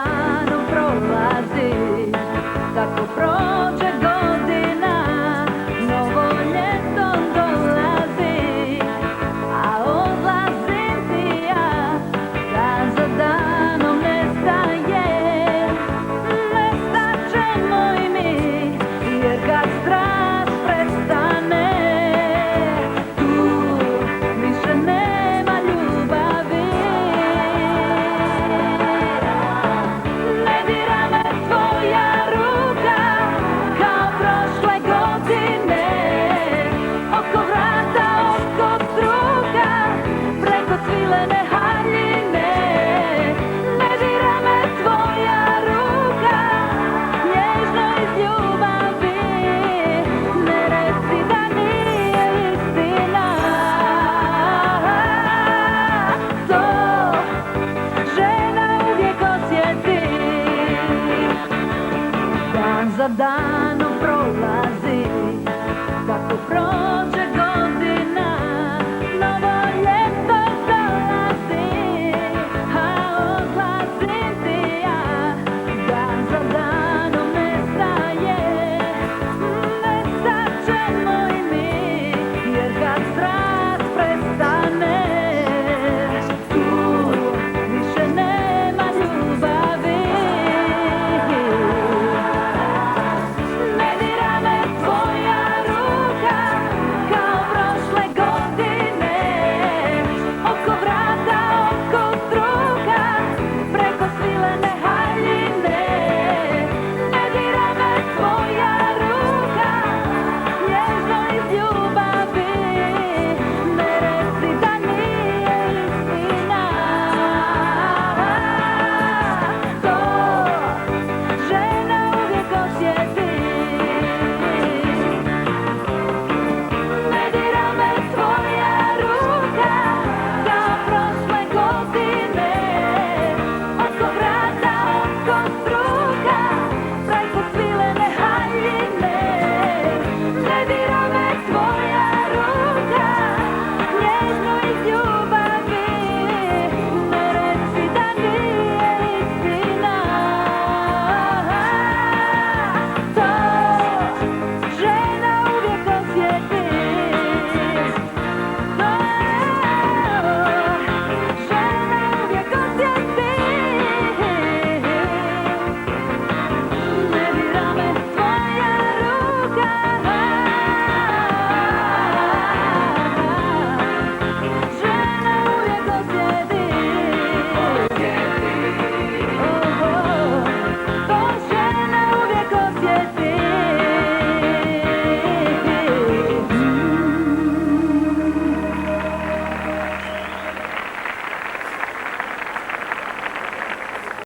danom prolazi, tako prođe godina, novo ljeto dolazi, a odlazim ti ja, dan za danom nestaje, nestat ćemo i mi, jer kad strast prestane, tu više nema ljubavi. Ne dira me tvoja ruka kao prošle godine, oko vrata, oko struka, preko svilene haljine. Ne dira me tvoja ruka, nježno iz ljubavi, ne reci da nije istina. To žena uvijek osjeti, dan za danom prolazi, tako prođe godina.